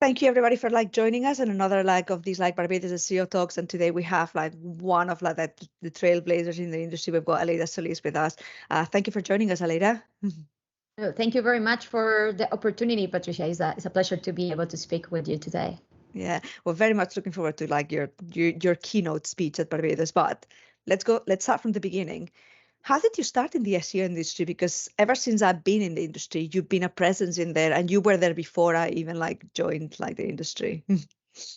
thank you everybody for joining us in another of these Barbados SEO talks. And today we have one of the trailblazers in the industry. We've got Aleyda Solis with us. Thank you for joining us, Aleyda. Oh, thank you very much for the opportunity, Patricia. It's a pleasure to be able to speak with you today. Yeah, we're very much looking forward to your keynote speech at Barbados. But let's start from the beginning. How did you start in the SEO industry? Because ever since I've been in the industry, you've been a presence in there, and you were there before I even joined the industry.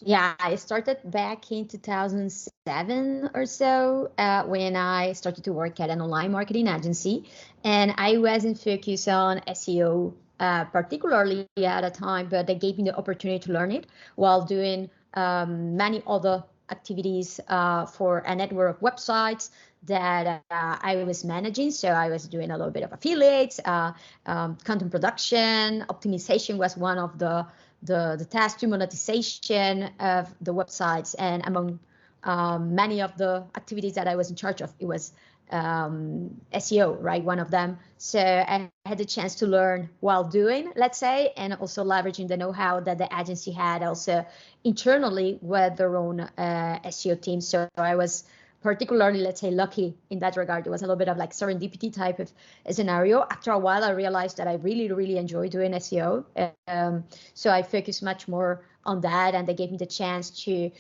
Yeah, I started back in 2007 or so when I started to work at an online marketing agency, and I wasn't focused on SEO particularly at a time, but they gave me the opportunity to learn it while doing many other activities for a network of websites that I was managing. So I was doing a little bit of affiliates, content production, optimization was one of the task to monetization of the websites, and among many of the activities that I was in charge of, it was SEO, right? One of them. So I had the chance to learn while doing, let's say, and also leveraging the know-how that the agency had also internally with their own SEO team. So I was particularly, let's say, lucky in that regard. It was a little bit of serendipity type of scenario. After a while, I realized that I really, really enjoy doing SEO. So I focused much more on that, and they gave me the chance to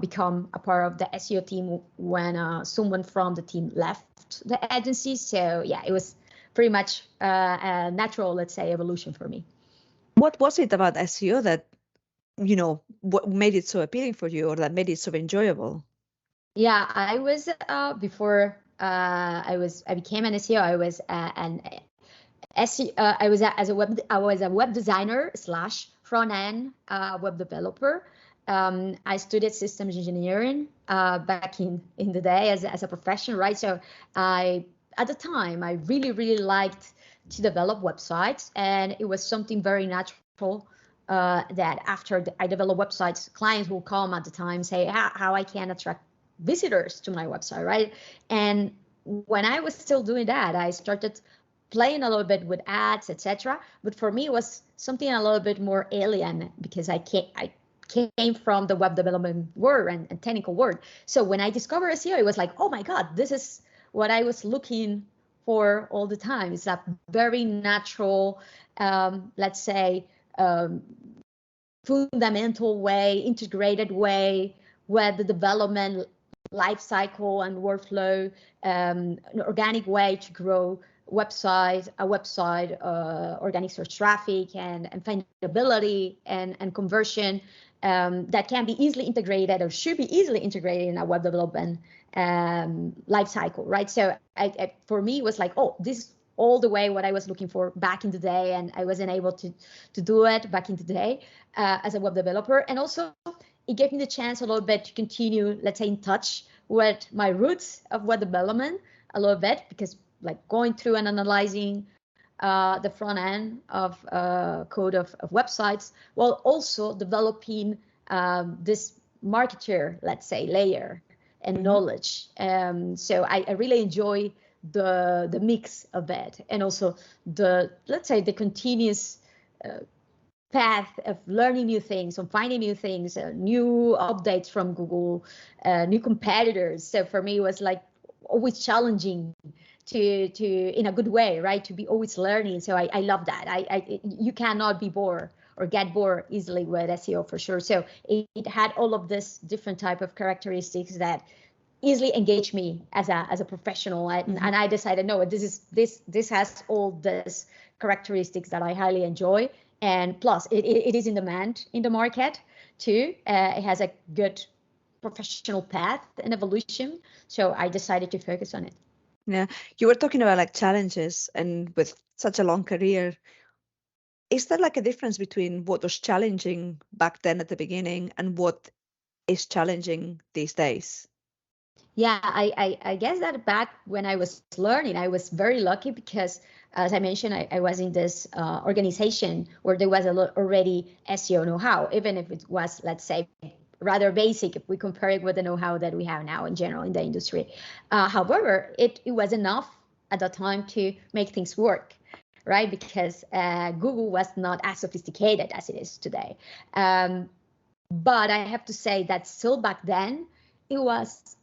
become a part of the SEO team when someone from the team left the agency. So yeah, it was pretty much a natural, let's say, evolution for me. What was it about SEO that, what made it so appealing for you, or that made it so enjoyable? Yeah, I was before I became an SEO. I was an SEO. I was a web designer / front end web developer. I studied systems engineering back in the day as a profession, right? So at the time I really liked to develop websites, and it was something very natural. That after I develop websites, clients will come at the time say how I can attract visitors to my website, right? And when I was still doing that, I started playing a little bit with ads, etc. But for me, it was something a little bit more alien because I came from the web development world and technical world. So when I discovered SEO, it was like, oh my God, this is what I was looking for all the time. It's a very natural, let's say, fundamental way, integrated way, where the development life cycle and workflow, an organic way to grow a website, organic search traffic and findability and conversion that can be easily integrated or should be easily integrated in a web development life cycle, right? So for me, it was like, oh, this is all the way what I was looking for back in the day, and I wasn't able to do it back in the day as a web developer. And also, it gave me the chance a little bit to continue, let's say, in touch with my roots of web development a little bit, because going through and analyzing the front end of code of websites, while also developing this marketer, let's say, layer and knowledge. So I really enjoy the mix of it, and also let's say the continuous path of learning new things, of finding new things, new updates from Google, new competitors. So for me, it was always challenging to in a good way, right? To be always learning. So I love that. You cannot be bored or get bored easily with SEO for sure. So it had all of this different type of characteristics that easily engage me as a professional, and I decided, no, this has all these characteristics that I highly enjoy. And plus, it is in demand in the market too. It has a good professional path and evolution. So I decided to focus on it. Yeah, you were talking about challenges, and with such a long career, is there a difference between what was challenging back then at the beginning and what is challenging these days? Yeah, I guess that back when I was learning, I was very lucky because, as I mentioned, I was in this organization where there was already SEO know-how, even if it was, let's say, rather basic if we compare it with the know-how that we have now in general in the industry. However, it was enough at the time to make things work, right? Because Google was not as sophisticated as it is today. But I have to say that still back then, there was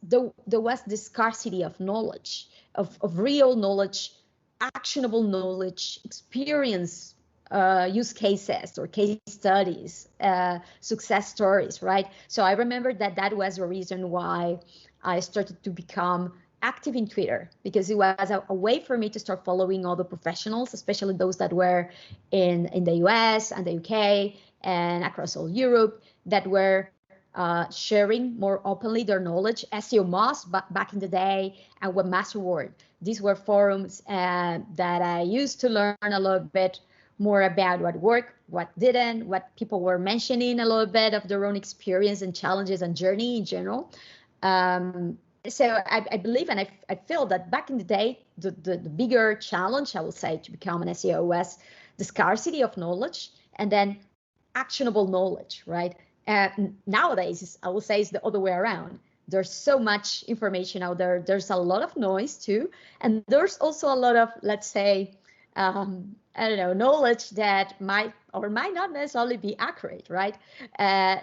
this scarcity of knowledge, of real knowledge, actionable knowledge, experience, use cases or case studies, success stories, right? So I remember that was the reason why I started to become active in Twitter, because it was a way for me to start following all the professionals, especially those that were in the US and the UK and across all Europe, that were sharing more openly their knowledge. SEO Moss back in the day, and Webmaster World. These were forums that I used to learn a little bit more about what worked, what didn't, what people were mentioning, a little bit of their own experience and challenges and journey in general. So I believe, and I feel that back in the day, the bigger challenge, I will say, to become an SEO was the scarcity of knowledge and then actionable knowledge, right? Nowadays, I will say, it's the other way around. There's so much information out there. There's a lot of noise too. And there's also a lot of, let's say, I don't know, knowledge that might or might not necessarily be accurate, right?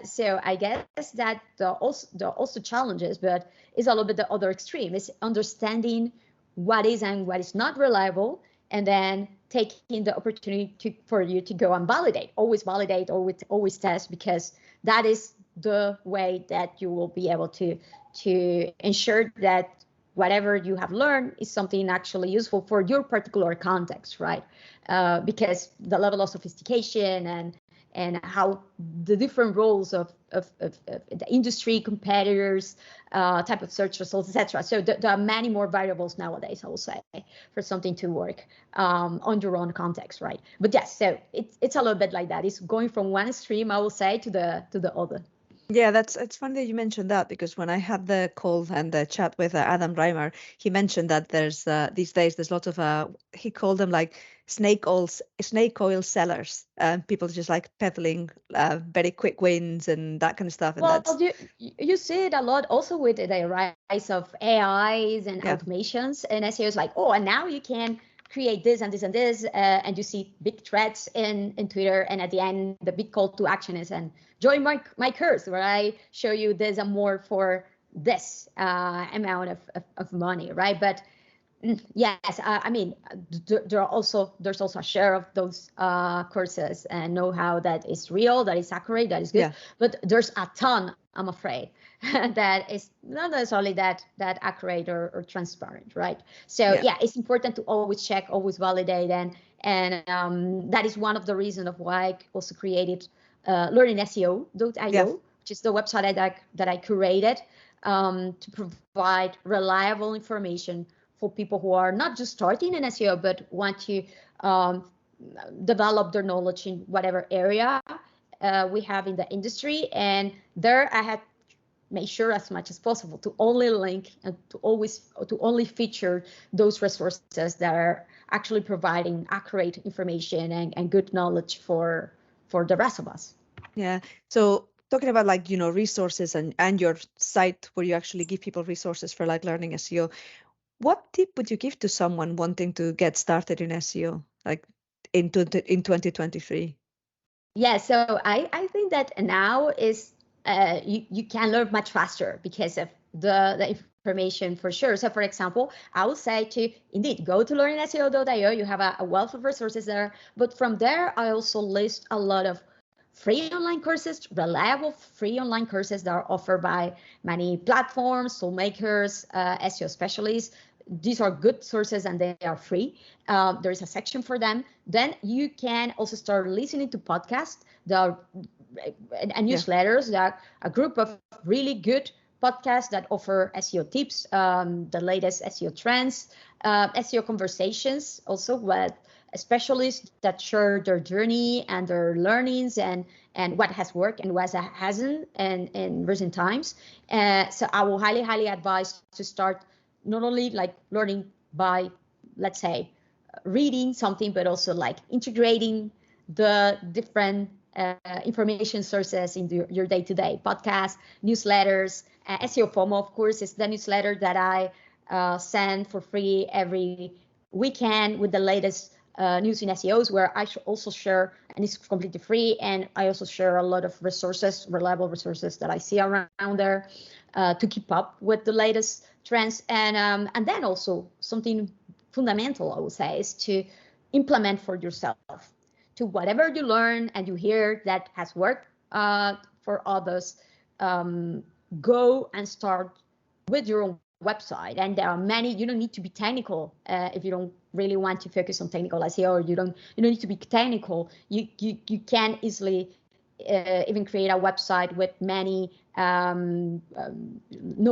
So I guess that the also challenges, but is a little bit the other extreme, is understanding what is and what is not reliable, and then taking the opportunity for you to go and validate, always test, because that is the way that you will be able to ensure that whatever you have learned is something actually useful for your particular context, right? Because the level of sophistication and how the different roles of the industry, competitors, type of search results, etc. So there are many more variables nowadays, I will say, for something to work on your own context, right? But yes, so it's a little bit like that. It's going from one extreme, I will say, to the other. Yeah, it's funny that you mentioned that, because when I had the call and the chat with Adam Reimer, he mentioned that there's these days there's lots of he called them like snake oil sellers, people just like peddling very quick wins and that kind of stuff. And well, that's you see it a lot also with the rise of AIs and automations and SEOs, like, oh, and now you can create this and this and this, and you see big threads in Twitter, and at the end the big call to action is, and join my course where I show you this and more for this amount of money, right? But yes, I mean, there's also a share of those courses and know-how that is real, that is accurate, that is good. But there's a ton, I'm afraid, that is not necessarily that accurate or transparent, right? So yeah, it's important to always check, always validate, and that is one of the reasons of why I also created learningseo.io, which is the website that I curated to provide reliable information for people who are not just starting in SEO, but want to develop their knowledge in whatever area we have in the industry. And there I had made sure as much as possible to only link and to only feature those resources that are actually providing accurate information and good knowledge for the rest of us. Yeah. So talking about, like, you know, resources and your site where you actually give people resources for like learning SEO, what tip would you give to someone wanting to get started in SEO, like in 2023? Yeah, so I think that now is you can learn much faster because of the information, for sure. So for example, I would say to indeed go to learningseo.io. You have a wealth of resources there, but from there I also list a lot of free online courses, reliable free online courses that are offered by many platforms, tool makers, SEO specialists. These are good sources and they are free. There is a section for them. Then you can also start listening to podcasts and newsletters. There are a group of really good podcasts that offer SEO tips, the latest SEO trends, SEO conversations, also with specialists that share their journey and their learnings and what has worked and what hasn't in recent times. So I will highly advise to start not only like learning by, let's say, reading something, but also like integrating the different information sources into your day-to-day podcasts, newsletters. SEO FOMO, of course, is the newsletter that I send for free every weekend with the latest News in SEOs, where I also share, and it's completely free, and I also share a lot of resources, reliable resources that I see around there to keep up with the latest trends. And then also something fundamental, I would say, is to implement for yourself, to whatever you learn and you hear that has worked for others, go and start with your own website. And there are many. You don't need to be technical if you don't really want to focus on technical SEO, or you don't need to be technical. You can easily even create a website with many no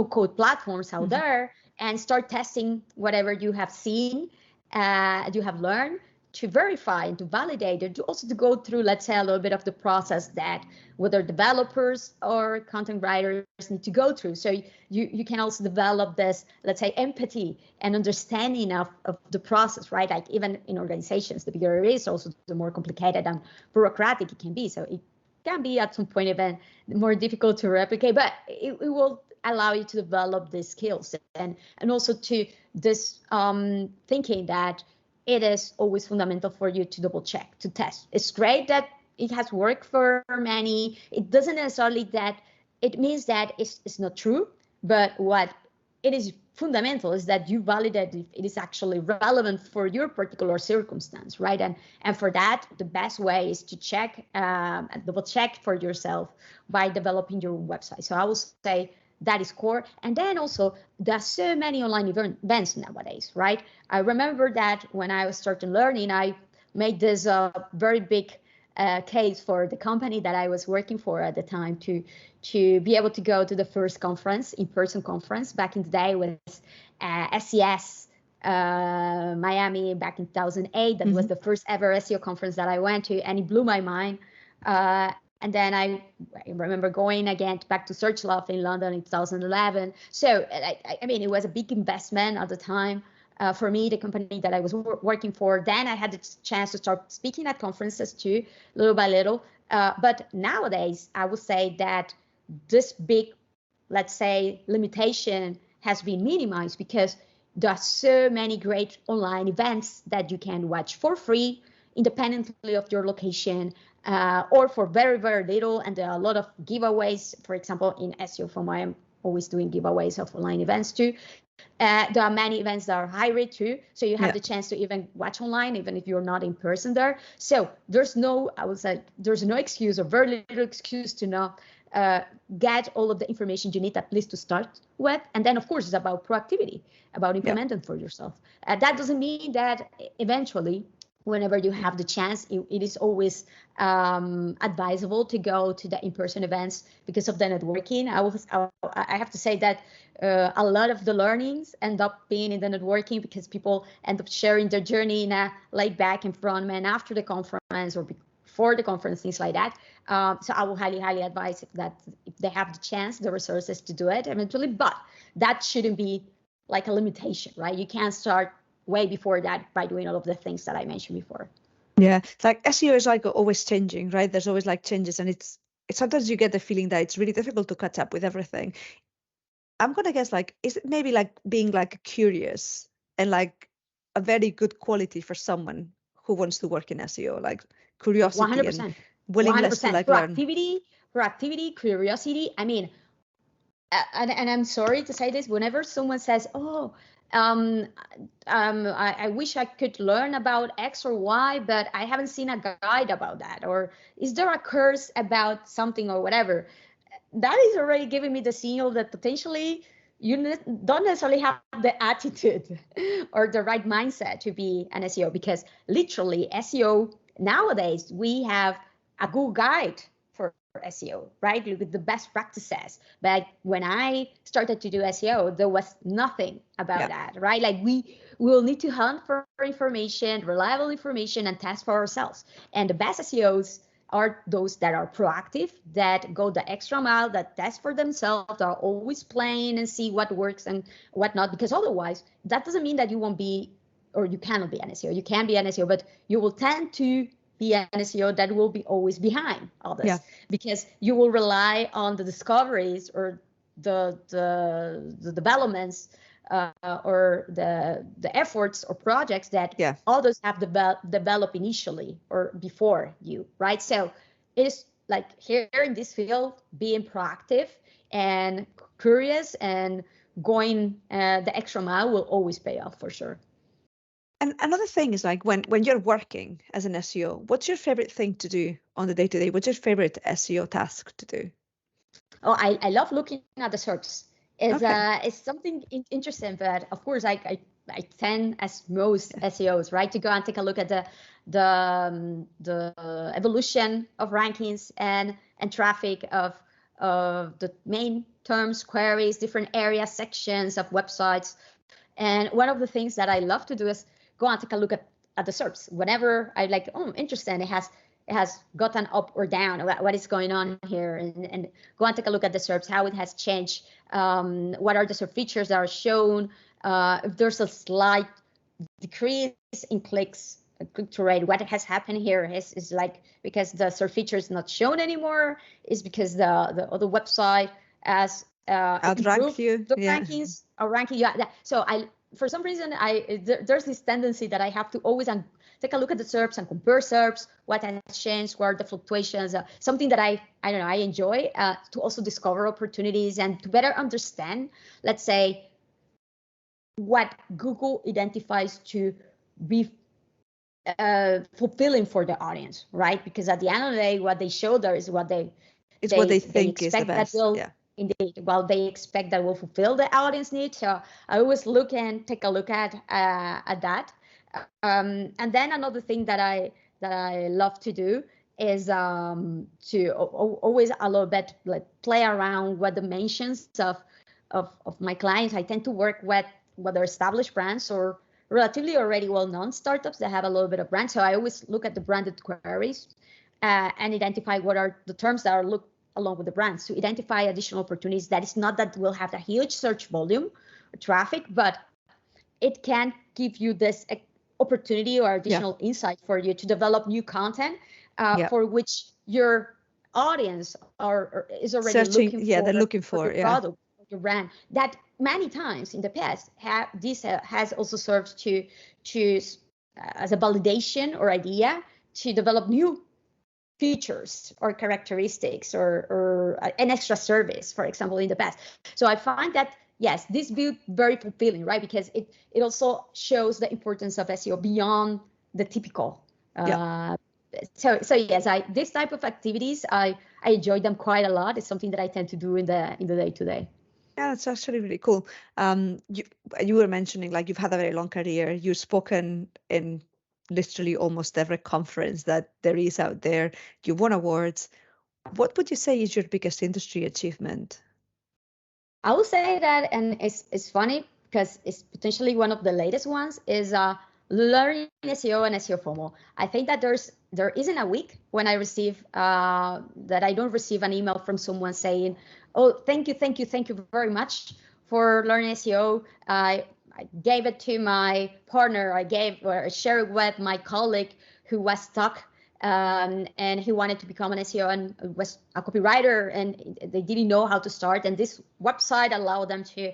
code platforms out there, and start testing whatever you have seen, you have learned, to verify and to validate it, to also to go through, let's say, a little bit of the process that whether developers or content writers need to go through. So you can also develop this, let's say, empathy and understanding of the process, right? Like even in organizations, the bigger it is, also the more complicated and bureaucratic it can be. So it can be at some point even more difficult to replicate, but it will allow you to develop these skills, and also to this thinking that it is always fundamental for you to double check, to test. It's great that it has worked for many. It doesn't necessarily that it means that it's not true, but what it is fundamental is that you validate if it is actually relevant for your particular circumstance, right? And for that, the best way is to check, double check for yourself by developing your own website. So I will say that is core. And then also, there's so many online events nowadays, right? I remember that when I was starting learning, I made this very big case for the company that I was working for at the time to be able to go to the first conference, in-person conference. Back in the day with SES Miami back in 2008. That was the first ever SEO conference that I went to, and it blew my mind. And then I remember going again back to Search Love in London in 2011. So, I mean, it was a big investment at the time for me, the company that I was working for. Then I had the chance to start speaking at conferences too, little by little. But nowadays, I would say that this big, let's say, limitation has been minimized because there are so many great online events that you can watch for free, independently of your location, or for very, very little. And there are a lot of giveaways. For example, in SEO FOMO, I'm always doing giveaways of online events too. There are many events that are hybrid too. So you have the chance to even watch online, even if you're not in person there. So there's no, I would say, there's no excuse or very little excuse to not get all of the information you need, at least to start with. And then, of course, it's about proactivity, about implementing for yourself. That doesn't mean that eventually, whenever you have the chance, it is always advisable to go to the in-person events because of the networking. I have to say that a lot of the learnings end up being in the networking because people end up sharing their journey in a laid back environment after the conference or before the conference, things like that. So I will highly, highly advise if they have the chance, the resources to do it eventually, but that shouldn't be like a limitation, right? You can't start way before that by doing all of the things that I mentioned before. Yeah, it's like SEO is like always changing, right? There's always like changes, and it's sometimes you get the feeling that it's really difficult to catch up with everything. I'm gonna guess, like, is it maybe like being like curious and like a very good quality for someone who wants to work in SEO, like curiosity 100%. and willingness to like proactivity, curiosity. I mean, and I'm sorry to say this, whenever someone says, oh, I wish I could learn about X or Y, but I haven't seen a guide about that, or is there a course about something or whatever, that is already giving me the signal that potentially you don't necessarily have the attitude or the right mindset to be an SEO, because literally SEO nowadays, we have a Google guide for SEO, right? Look at the best practices. But when I started to do SEO, there was nothing about that, right? Like we will need to hunt for information, reliable information, and test for ourselves. And the best SEOs are those that are proactive, that go the extra mile, that test for themselves, that are always playing and see what works and what not. Because otherwise, that doesn't mean that you won't be, or you cannot be an SEO. You can be an SEO, but you will tend to be an SEO that will be always behind others, because you will rely on the discoveries or the developments or the efforts or projects that Yeah. others have developed initially or before you, right? So it's like here in this field, being proactive and curious and going the extra mile will always pay off for sure. And another thing is like when you're working as an SEO, what's your favorite thing to do on the day-to-day? What's your favorite SEO task to do? Oh, I love looking at the SERPs. It's something interesting, but of course I tend, as most SEOs, right, to go and take a look at the evolution of rankings and traffic of the main terms, queries, different areas, sections of websites. And one of the things that I love to do is go and take a look at the SERPs. Whenever I like, oh, interesting, it has gotten up or down, what is going on here, and go and take a look at the SERPs, how it has changed, what are the SERP features that are shown, if there's a slight decrease in click-through rate, what has happened here is like because the SERP feature is not shown anymore, is because the other website has outranked you, the rankings or ranking. Yeah, so for some reason there's this tendency that I have to always take a look at the SERPs and compare SERPs, what has changed, what are the fluctuations, something that I don't know, I enjoy to also discover opportunities and to better understand, let's say, what Google identifies to be fulfilling for the audience, right? Because at the end of the day, what they show there is what they think is the best. Indeed, well, they expect that will fulfill the audience needs. So I always look and take a look at that. And then another thing that I love to do is to always a little bit like play around with the mentions of my clients. I tend to work with whether established brands or relatively already well-known startups that have a little bit of brand. So I always look at the branded queries and identify what are the terms that are looked along with the brands to identify additional opportunities. That is not that we'll have a huge search volume or traffic, but it can give you this opportunity or additional insight for you to develop new content for which your audience is already searching, looking for your product, your brand. That many times in the past this has also served to choose as a validation or idea to develop new features or characteristics or an extra service, for example, in the past. So I find that, yes, this view very fulfilling, right? Because it also shows the importance of SEO beyond the typical. So yes, this type of activities, I enjoy them quite a lot. It's something that I tend to do in the day-to-day. Yeah, that's actually really cool. You were mentioning like you've had a very long career. You've spoken in literally almost every conference that there is out there. You won awards. What would you say is your biggest industry achievement? I would say that, and it's funny because it's potentially one of the latest ones, is learning SEO and SEO FOMO. I think that there isn't a week when I receive that I don't receive an email from someone saying, oh, thank you very much for learning SEO. I gave it to my partner. I shared it with my colleague who was stuck and he wanted to become an SEO and was a copywriter, and they didn't know how to start. And this website allowed them to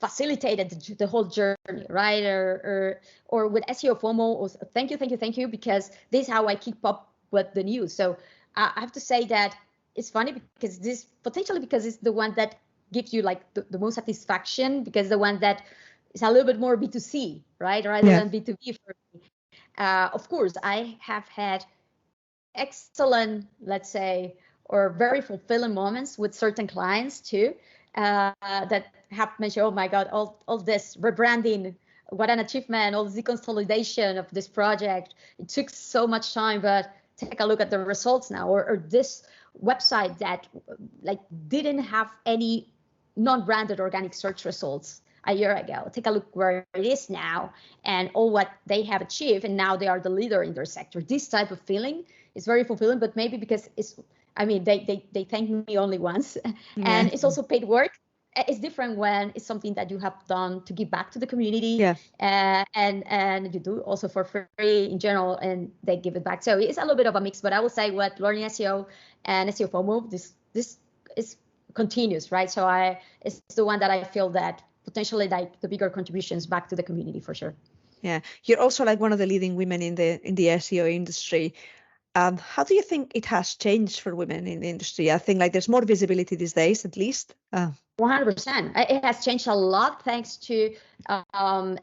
facilitate the whole journey, right? Or with SEO FOMO, was thank you, because this is how I keep up with the news. So I have to say that it's funny because it's the one that gives you like the most satisfaction, because the one that is a little bit more B2C, right? Rather than B2B for me. Of course, I have had excellent, let's say, or very fulfilling moments with certain clients too, that have mentioned, oh my God, all this rebranding, what an achievement, all the consolidation of this project. It took so much time, but take a look at the results now, or this website that like didn't have any non-branded organic search results a year ago. Take a look where it is now and all what they have achieved, and now they are the leader in their sector. This type of feeling is very fulfilling, but maybe because they thank me only once, and it's also paid work. It's different when it's something that you have done to give back to the community, and you do also for free in general, and they give it back. So it's a little bit of a mix, but I would say what learning SEO and SEO FOMO, this is continues, right? So it's the one that I feel that potentially like the bigger contributions back to the community for sure. Yeah, you're also like one of the leading women in the SEO industry. How do you think it has changed for women in the industry? I think like there's more visibility these days, at least. 100%. It has changed a lot thanks to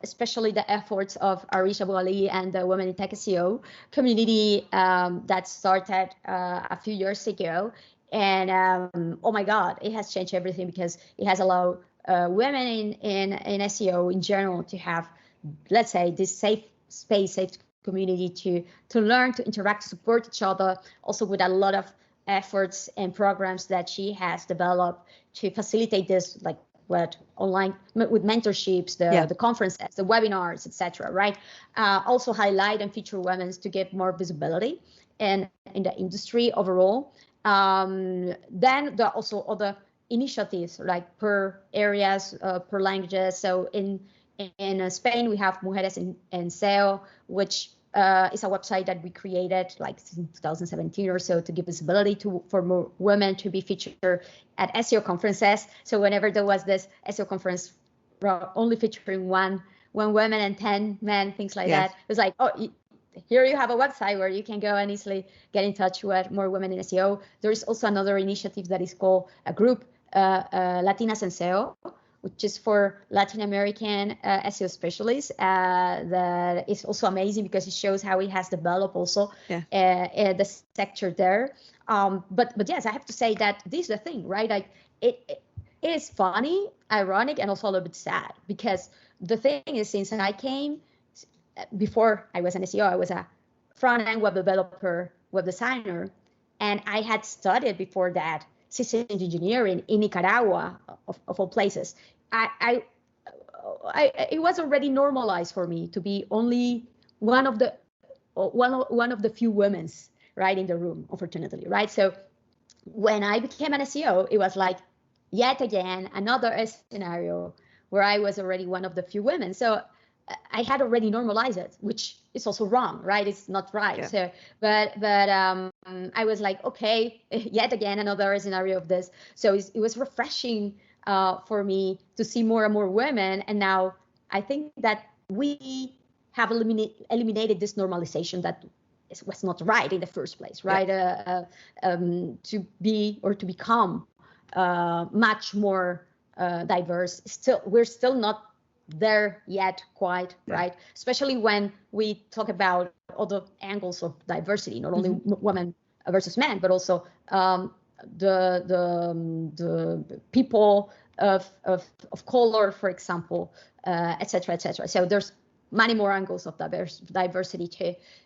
especially the efforts of Arisha Ali and the Women in Tech SEO community that started a few years ago. And oh my God, it has changed everything because it has allowed women in SEO in general to have, let's say, this safe space, safe community to learn, to interact, to support each other, also with a lot of efforts and programs that she has developed to facilitate this, like what online with mentorships, the conferences, the webinars, etc. Right? Also highlight and feature women to get more visibility in the industry overall. Then there are also other initiatives like per areas, per languages. So in Spain we have Mujeres en SEO, which is a website that we created like in 2017 or so to give visibility for more women to be featured at SEO conferences. So whenever there was this SEO conference only featuring one woman and 10 men, things like that, it was like, oh, here you have a website where you can go and easily get in touch with more women in SEO. There's also another initiative that is called a group, Latinas en SEO, which is for Latin American SEO specialists. That is also amazing because it shows how it has developed also the sector there. But yes, I have to say that this is the thing, right? Like it is funny, ironic, and also a little bit sad because the thing is, since I came, before I was an SEO, I was a front-end web developer, web designer, and I had studied before that systems engineering in Nicaragua, of all places. It was already normalized for me to be only one of the few women, right, in the room, unfortunately, right? So when I became an SEO, it was like yet again another scenario where I was already one of the few women. So I had already normalized it, which is also wrong, right? It's not right. Yeah. So, but I was like, okay, yet again another scenario of this. So it was refreshing for me to see more and more women, and now I think that we have eliminated this normalization that was not right in the first place, right? To be or to become much more diverse. We're still not there yet quite, right? Especially when we talk about other angles of diversity, not only women versus men, but also the people of color, for example, etc., etc. So there's many more angles of diversity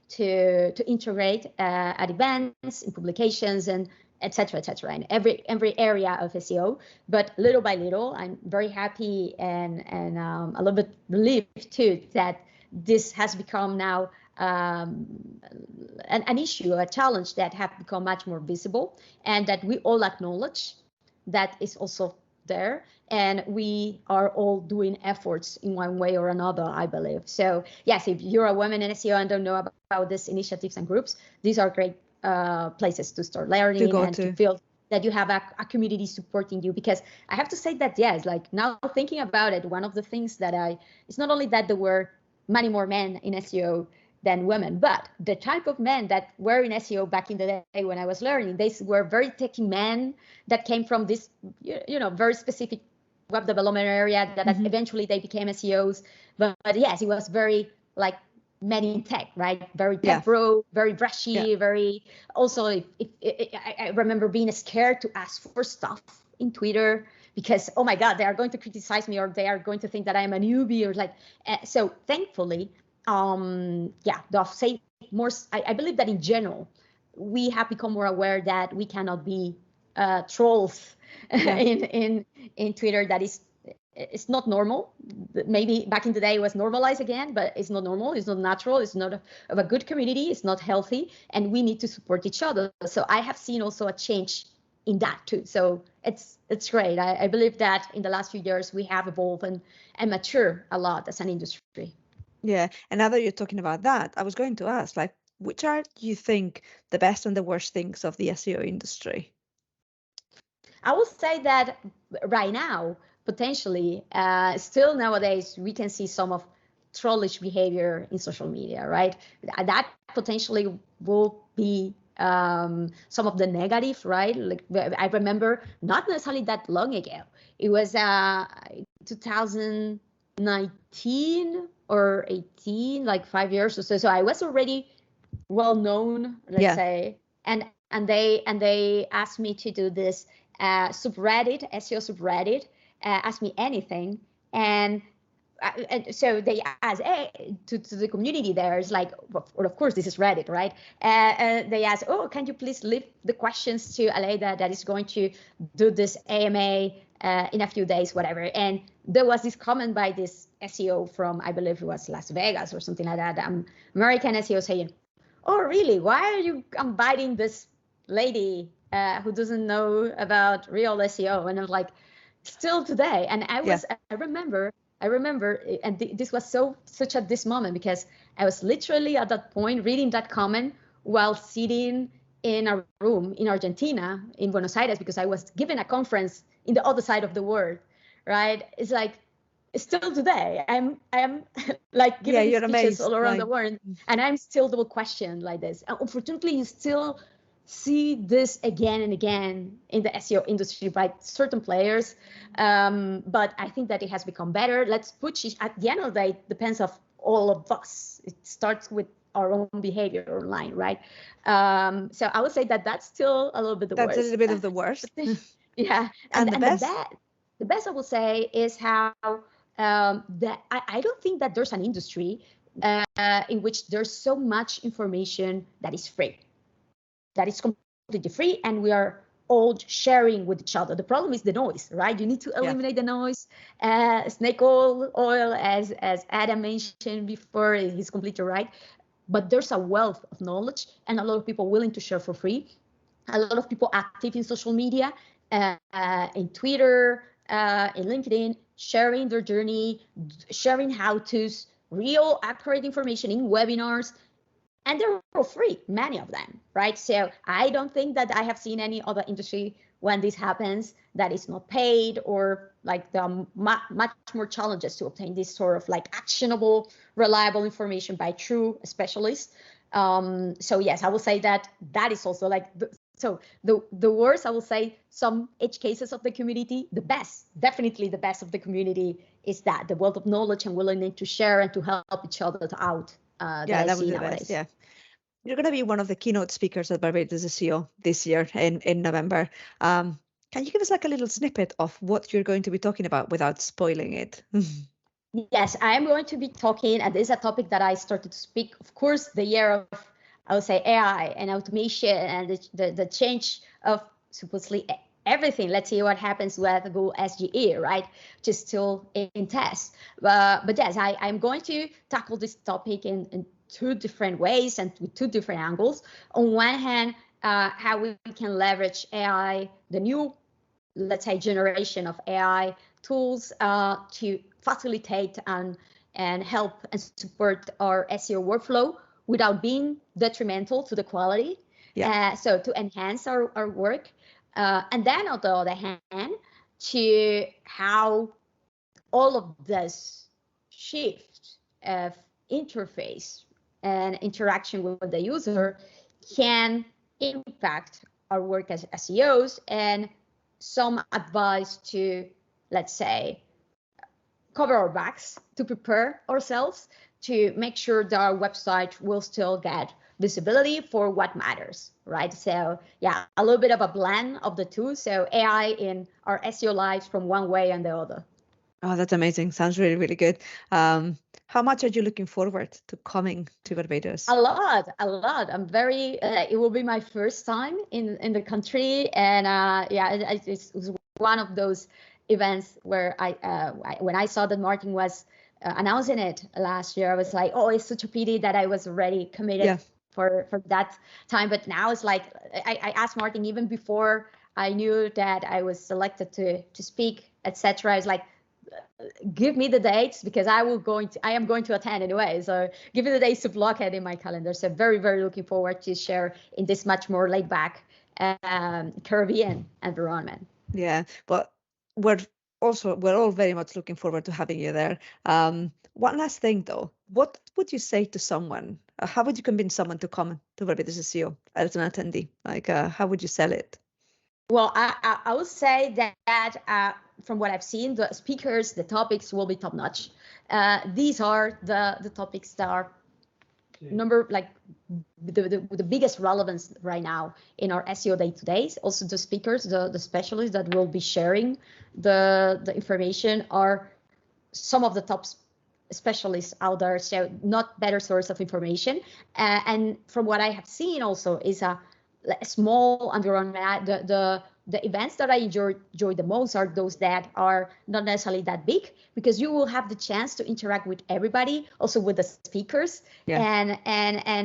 to integrate at events, in publications, and etc., etc., in every area of SEO. But little by little, I'm very happy and a little bit relieved too that this has become now an issue, a challenge that have become much more visible, and that we all acknowledge that is also there, and we are all doing efforts in one way or another, I believe. So yes, if you're a woman in SEO and don't know about these initiatives and groups, these are great places to start learning to feel that you have a community supporting you. Because I have to say that, yes, like now thinking about it, one of the things that it's not only that there were many more men in SEO than women, but the type of men that were in SEO back in the day when I was learning, they were very techy men that came from this, very specific web development area that eventually they became SEOs. But yes, it was very like men in tech, right? Very tech bro, very brushy, very also, I remember being scared to ask for stuff in Twitter because, oh my God, they are going to criticize me or they are going to think that I am a newbie or like, so thankfully, they'll say more. I believe that in general, we have become more aware that we cannot be trolls in Twitter. That it's not normal. Maybe back in the day it was normalized again, but it's not normal. It's not natural. It's not of a good community. It's not healthy, and we need to support each other. So I have seen also a change in that too. So it's great. I believe that in the last few years we have evolved and matured a lot as an industry. Yeah, and now that you're talking about that, I was going to ask, like, which are, you think, the best and the worst things of the SEO industry? I will say that right now, potentially, still nowadays, we can see some of trollish behavior in social media, right? That potentially will be some of the negative, right? Like I remember not necessarily that long ago. It was 2019 or 18, like 5 years or so. So I was already well known, let's say, and they asked me to do this subreddit, SEO subreddit, ask me anything, and so they asked to the community there is like, well, of course this is Reddit, right? They asked, oh, can you please leave the questions to Aleyda that is going to do this AMA in a few days, whatever. And there was this comment by this SEO from, I believe it was Las Vegas or something like that, American SEO, saying, oh, really? Why are you inviting this lady who doesn't know about real SEO? And I was like, still today. And I remember, and this was such at this moment, because I was literally at that point reading that comment while sitting in a room in Argentina, in Buenos Aires, because I was giving a conference in the other side of the world, right? It's like, still today, I'm like giving these speeches all around the world, and I'm still double questioned like this. And unfortunately, you still see this again and again in the SEO industry by certain players, but I think that it has become better. Let's push it. At the end of the day, it depends of all of us. It starts with our own behavior online, right? So I would say that that's still a little bit the worst. That's a little bit of the worst. Yeah, and the best? The best I will say is how that I don't think that there's an industry in which there's so much information that is free. That is completely free, and we are all sharing with each other. The problem is the noise, right? You need to eliminate the noise. Snake oil, as Adam mentioned before, he's completely right. But there's a wealth of knowledge, and a lot of people willing to share for free. A lot of people active in social media, in Twitter, in LinkedIn, sharing their journey, sharing how-tos, real accurate information in webinars. And they're for free, many of them, right? So I don't think that I have seen any other industry when this happens that is not paid, or like there are much more challenges to obtain this sort of like actionable, reliable information by true specialists. So yes, I will say that is also like, the worst, I will say, some edge cases of the community. The best, definitely the best of the community is that the wealth of knowledge and willingness to share and to help each other out. That was the best. Yeah, you're going to be one of the keynote speakers at Barbados SEO this year in November. Can you give us like a little snippet of what you're going to be talking about without spoiling it? Yes, I am going to be talking, and this is a topic that I started to speak, of course, the year of, I would say, AI and automation and the change of supposedly everything. Let's see what happens with Google SGE, right? Which is still in test. But yes, I'm going to tackle this topic in two different ways and with two different angles. On one hand, how we can leverage AI, the new, let's say, generation of AI tools to facilitate and help and support our SEO workflow without being detrimental to the quality. So to enhance our work. And then on the other hand, to how all of this shift of interface and interaction with the user can impact our work as SEOs, and some advice to, let's say, cover our backs, to prepare ourselves to make sure that our website will still get visibility for what matters, right? So yeah, a little bit of a blend of the two. So AI in our SEO lives from one way and the other. Oh, that's amazing. Sounds really, really good. How much are you looking forward to coming to Barbados? A lot. I'm very, it will be my first time in the country. And it was one of those events where when I saw that Martin was announcing it last year, I was like, oh, it's such a pity that I was already committed for that time. But now it's like, I asked Martin even before I knew that I was selected to speak, etc. I was like, give me the dates, because I am going to attend anyway. So give me the dates to block it in my calendar. So very, very looking forward to share in this much more laid back Caribbean environment. Yeah, but we're we're all very much looking forward to having you there. One last thing though, what would you say to someone? How would you convince someone to come to Barbados SEO as an attendee? Like, how would you sell it? Well, I would say that from what I've seen, the speakers, the topics will be top notch. These are the topics that are the biggest relevance right now in our SEO day to days. Also, the speakers, the specialists that will be sharing the information are some of the top specialists out there, so not better source of information. And from what I have seen also is a small environment. The events that I enjoy the most are those that are not necessarily that big, because you will have the chance to interact with everybody, also with the speakers, and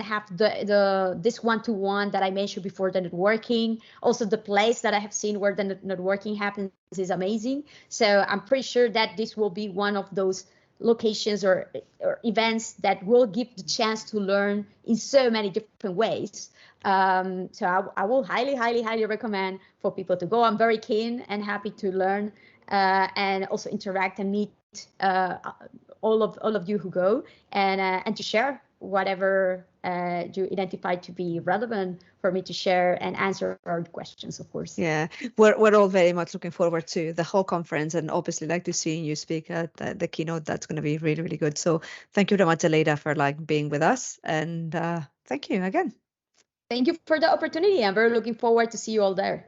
have this one-to-one that I mentioned before, the networking. Also, the place that I have seen where the networking happens is amazing. So I'm pretty sure that this will be one of those locations or events that will give the chance to learn in so many different ways. So I will highly recommend for people to go. I'm very keen and happy to learn and also interact and meet all of you who go, and to share whatever you identify to be relevant for me to share and answer our questions, of course. Yeah, we're all very much looking forward to the whole conference, and obviously like to seeing you speak at the keynote. That's going to be really good. So thank you very much, Aleyda, for being with us, and thank you again. Thank you for the opportunity. I'm very looking forward to see you all there.